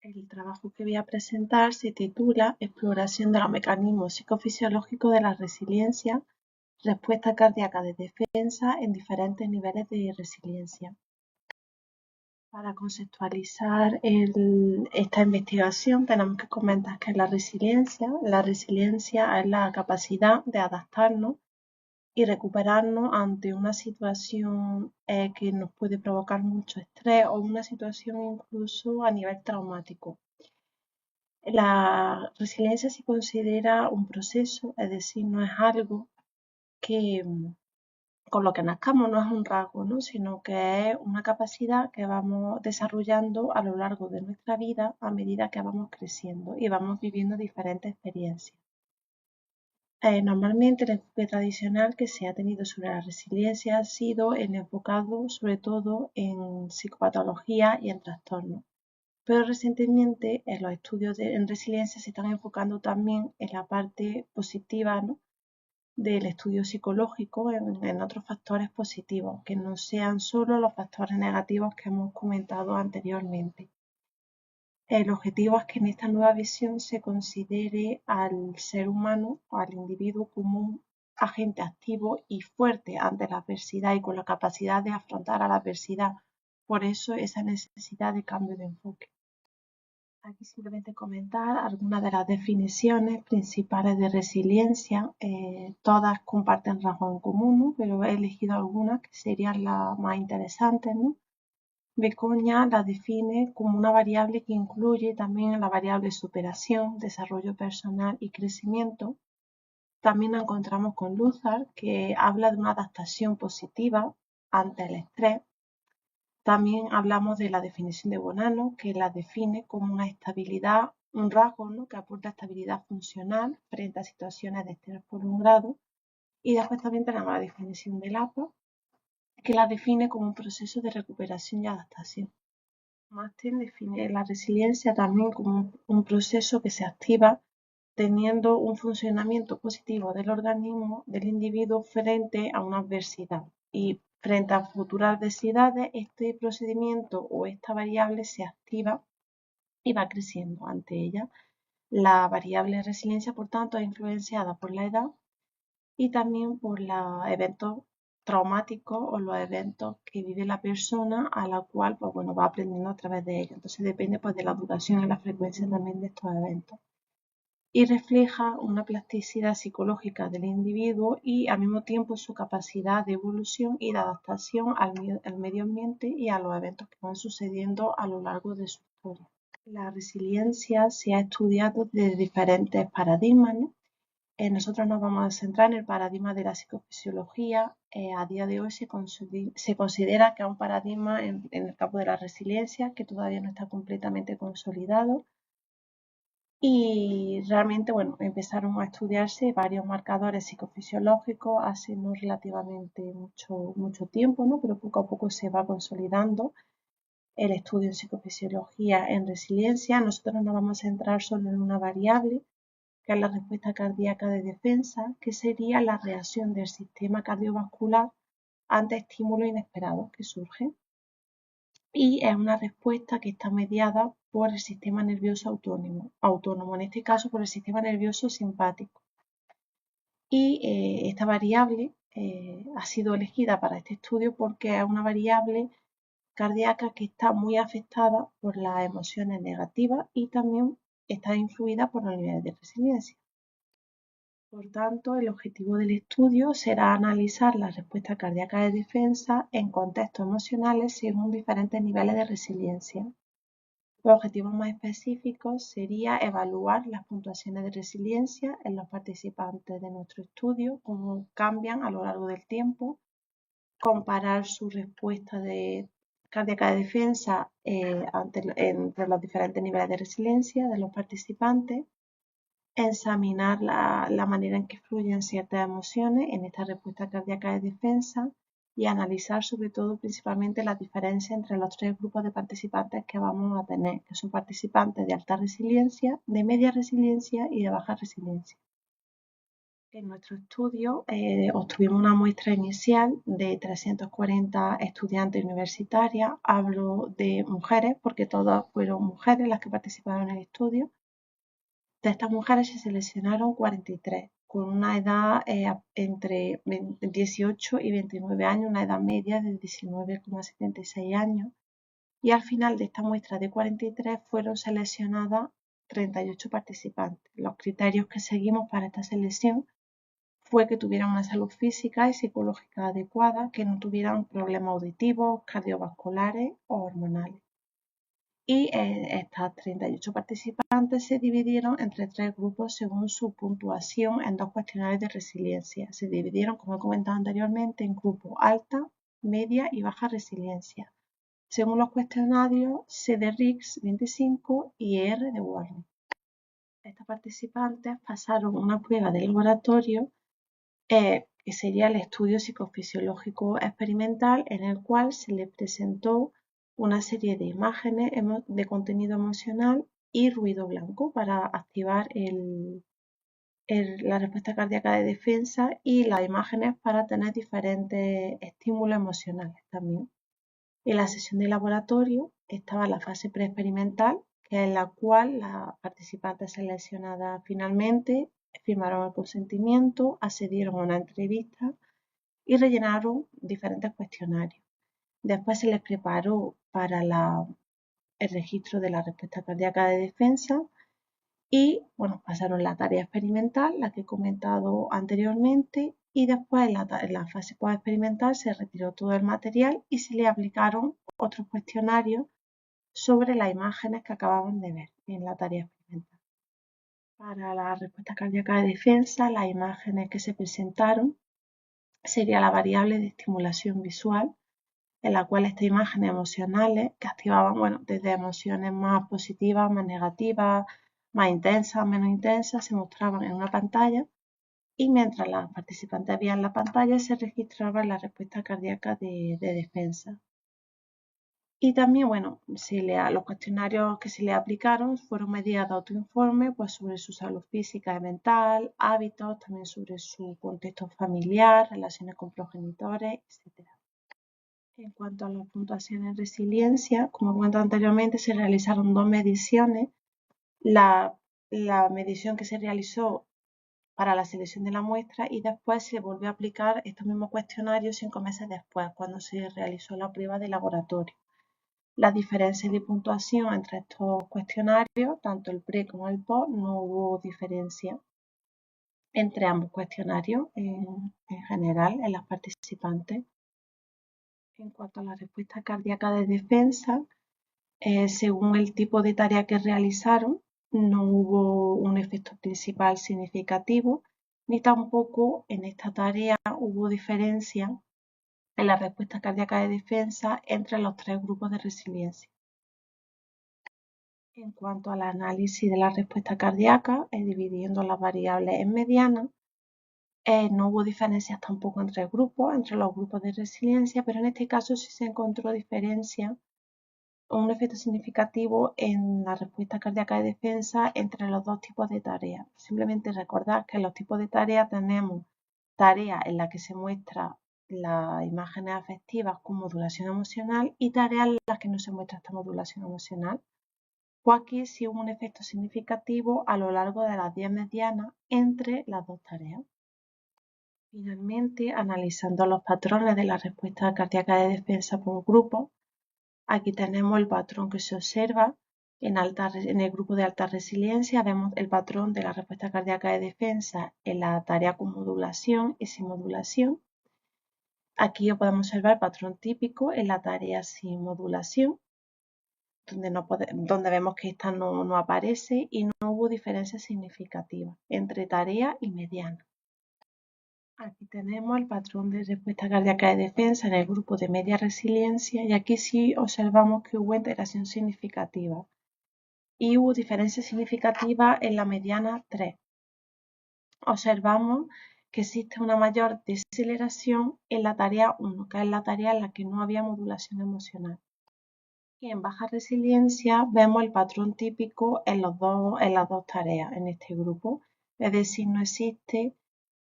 El trabajo que voy a presentar se titula Exploración de los mecanismos psicofisiológicos de la resiliencia, respuesta cardíaca de defensa en diferentes niveles de resiliencia. Para conceptualizar esta investigación tenemos que comentar que la resiliencia es la capacidad de adaptarnos y recuperarnos ante una situación que nos puede provocar mucho estrés o una situación incluso a nivel traumático. La resiliencia se considera un proceso, es decir, no es algo que con lo que nazcamos, no es un rasgo, ¿no? Sino que es una capacidad que vamos desarrollando a lo largo de nuestra vida a medida que vamos creciendo y vamos viviendo diferentes experiencias. Normalmente el enfoque tradicional que se ha tenido sobre la resiliencia ha sido el enfocado sobre todo en psicopatología y en trastornos. Pero recientemente en los estudios en resiliencia se están enfocando también en la parte positiva, ¿no? Del estudio psicológico en otros factores positivos, que no sean solo los factores negativos que hemos comentado anteriormente. El objetivo es que en esta nueva visión se considere al ser humano o al individuo como un agente activo y fuerte ante la adversidad y con la capacidad de afrontar a la adversidad. Por eso esa necesidad de cambio de enfoque. Aquí simplemente comentar algunas de las definiciones principales de resiliencia. Todas comparten rasgos en común, ¿no? Pero he elegido algunas que serían las más interesantes, ¿no? Begoña la define como una variable que incluye también la variable superación, desarrollo personal y crecimiento. También nos encontramos con Luzzard, que habla de una adaptación positiva ante el estrés. También hablamos de la definición de Bonanno, que la define como una estabilidad, un rasgo, ¿no? Que aporta estabilidad funcional frente a situaciones de estrés prolongado. Y después también tenemos la definición de Lapa, que la define como un proceso de recuperación y adaptación. Martin define la resiliencia también como un proceso que se activa teniendo un funcionamiento positivo del organismo del individuo frente a una adversidad. Y frente a futuras adversidades, este procedimiento o esta variable se activa y va creciendo ante ella. La variable resiliencia, por tanto, es influenciada por la edad y también por los eventos traumáticos o los eventos que vive la persona a la cual pues, bueno, va aprendiendo a través de ellos. Entonces depende pues, de la duración y la frecuencia también de estos eventos. Y refleja una plasticidad psicológica del individuo y al mismo tiempo su capacidad de evolución y de adaptación al medio ambiente y a los eventos que van sucediendo a lo largo de su historia. La resiliencia se ha estudiado desde diferentes paradigmas, ¿no? Nosotros nos vamos a centrar en el paradigma de la psicofisiología. A día de hoy se considera que es un paradigma en el campo de la resiliencia que todavía no está completamente consolidado. Y realmente, bueno, empezaron a estudiarse varios marcadores psicofisiológicos hace no relativamente mucho tiempo, ¿no? Pero poco a poco se va consolidando el estudio en psicofisiología en resiliencia. Nosotros nos vamos a centrar solo en una variable, que es la respuesta cardíaca de defensa, que sería la reacción del sistema cardiovascular ante estímulos inesperados que surgen. Y es una respuesta que está mediada por el sistema nervioso autónomo, en este caso por el sistema nervioso simpático. Y esta variable ha sido elegida para este estudio porque es una variable cardíaca que está muy afectada por las emociones negativas y también está influida por los niveles de resiliencia. Por tanto, el objetivo del estudio será analizar la respuesta cardíaca de defensa en contextos emocionales según diferentes niveles de resiliencia. Los objetivos más específicos sería evaluar las puntuaciones de resiliencia en los participantes de nuestro estudio, cómo cambian a lo largo del tiempo, comparar su respuesta cardíaca de defensa entre los diferentes niveles de resiliencia de los participantes, examinar la manera en que fluyen ciertas emociones en esta respuesta cardíaca de defensa y analizar sobre todo principalmente la diferencia entre los tres grupos de participantes que vamos a tener, que son participantes de alta resiliencia, de media resiliencia y de baja resiliencia. En nuestro estudio obtuvimos una muestra inicial de 340 estudiantes universitarias. Hablo de mujeres porque todas fueron mujeres las que participaron en el estudio. De estas mujeres se seleccionaron 43 con una edad entre 18 y 29 años, una edad media de 19,76 años. Y al final de esta muestra de 43 fueron seleccionadas 38 participantes. Los criterios que seguimos para esta selección fue que tuvieran una salud física y psicológica adecuada, que no tuvieran problemas auditivos, cardiovasculares o hormonales. Y estas 38 participantes se dividieron entre tres grupos según su puntuación en dos cuestionarios de resiliencia. Se dividieron, como he comentado anteriormente, en grupos alta, media y baja resiliencia, según los cuestionarios C de Riggs 25 y ER de Warning. Estos participantes pasaron una prueba de laboratorio que sería el estudio psicofisiológico experimental, en el cual se les presentó una serie de imágenes de contenido emocional y ruido blanco para activar la respuesta cardíaca de defensa, y las imágenes para tener diferentes estímulos emocionales también. En la sesión de laboratorio estaba la fase preexperimental, que es la cual las participantes seleccionadas finalmente firmaron el consentimiento, accedieron a una entrevista y rellenaron diferentes cuestionarios. Después se les preparó para el registro de la respuesta cardíaca de defensa y pasaron la tarea experimental, la que he comentado anteriormente, y después en la fase post-experimental se retiró todo el material y se le aplicaron otros cuestionarios sobre las imágenes que acababan de ver en la tarea experimental. Para la respuesta cardíaca de defensa, las imágenes que se presentaron sería la variable de estimulación visual, en la cual estas imágenes emocionales que activaban, desde emociones más positivas, más negativas, más intensas, menos intensas, se mostraban en una pantalla, y mientras las participantes veían la pantalla se registraba la respuesta cardíaca de defensa. Y también, los cuestionarios que se le aplicaron fueron medidas de autoinforme, sobre su salud física y mental, hábitos, también sobre su contexto familiar, relaciones con progenitores, etc. En cuanto a la puntuación en resiliencia, como comentado anteriormente, se realizaron dos mediciones. La medición que se realizó para la selección de la muestra, y después se volvió a aplicar estos mismos cuestionarios 5 meses después, cuando se realizó la prueba de laboratorio. Las diferencias de puntuación entre estos cuestionarios, tanto el pre como el post, no hubo diferencia entre ambos cuestionarios en general en las participantes. En cuanto a la respuesta cardíaca de defensa, según el tipo de tarea que realizaron, no hubo un efecto principal significativo, ni tampoco en esta tarea hubo diferencia en la respuesta cardíaca de defensa entre los tres grupos de resiliencia. En cuanto al análisis de la respuesta cardíaca, dividiendo las variables en medianas, no hubo diferencias tampoco entre grupos, entre los grupos de resiliencia, pero en este caso sí se encontró diferencia, un efecto significativo en la respuesta cardíaca de defensa entre los dos tipos de tareas. Simplemente recordar que en los tipos de tareas tenemos tareas en las que se muestra las imágenes afectivas con modulación emocional y tareas en las que no se muestra esta modulación emocional. Pues aquí sí hubo un efecto significativo a lo largo de las 10 medianas entre las dos tareas. Finalmente, analizando los patrones de la respuesta cardíaca de defensa por grupo, aquí tenemos el patrón que se observa en el grupo de alta resiliencia. Vemos el patrón de la respuesta cardíaca de defensa en la tarea con modulación y sin modulación. Aquí podemos observar el patrón típico en la tarea sin modulación, donde vemos que esta no aparece y no hubo diferencias significativas entre tarea y mediana. Aquí tenemos el patrón de respuesta cardíaca de defensa en el grupo de media resiliencia, y aquí sí observamos que hubo interacción significativa y hubo diferencias significativas en la mediana 3. Observamos que existe una mayor desaceleración en la tarea 1, que es la tarea en la que no había modulación emocional. Y en baja resiliencia vemos el patrón típico en las dos tareas en este grupo, es decir, no existe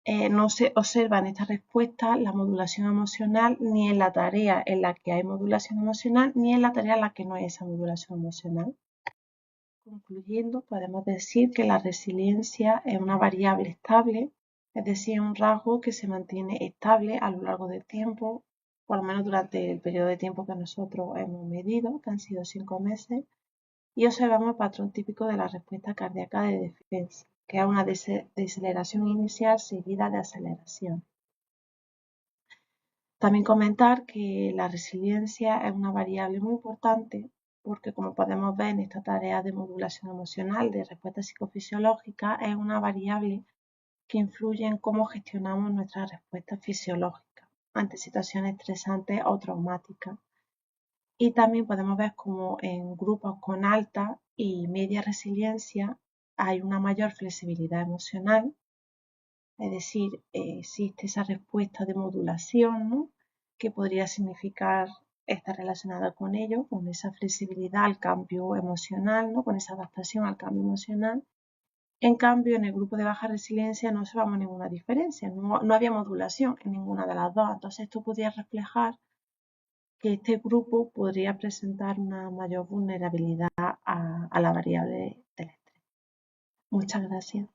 no se observa en esta respuesta la modulación emocional ni en la tarea en la que hay modulación emocional ni en la tarea en la que no hay esa modulación emocional. Concluyendo, podemos decir que la resiliencia es una variable estable, es decir, un rasgo que se mantiene estable a lo largo del tiempo, por lo menos durante el periodo de tiempo que nosotros hemos medido, que han sido 5 meses, y observamos el patrón típico de la respuesta cardíaca de defensa, que es una deceleración inicial seguida de aceleración. También comentar que la resiliencia es una variable muy importante porque, como podemos ver en esta tarea de modulación emocional de respuesta psicofisiológica, es una variable que influye en cómo gestionamos nuestra respuesta fisiológica ante situaciones estresantes o traumáticas. Y también podemos ver cómo en grupos con alta y media resiliencia hay una mayor flexibilidad emocional, es decir, existe esa respuesta de modulación, ¿no?, que podría significar estar relacionada con ello, con esa flexibilidad al cambio emocional, ¿no?, con esa adaptación al cambio emocional. En cambio, en el grupo de baja resiliencia no observamos ninguna diferencia, no había modulación en ninguna de las dos. Entonces, esto podría reflejar que este grupo podría presentar una mayor vulnerabilidad a la variable del estrés. Muchas gracias.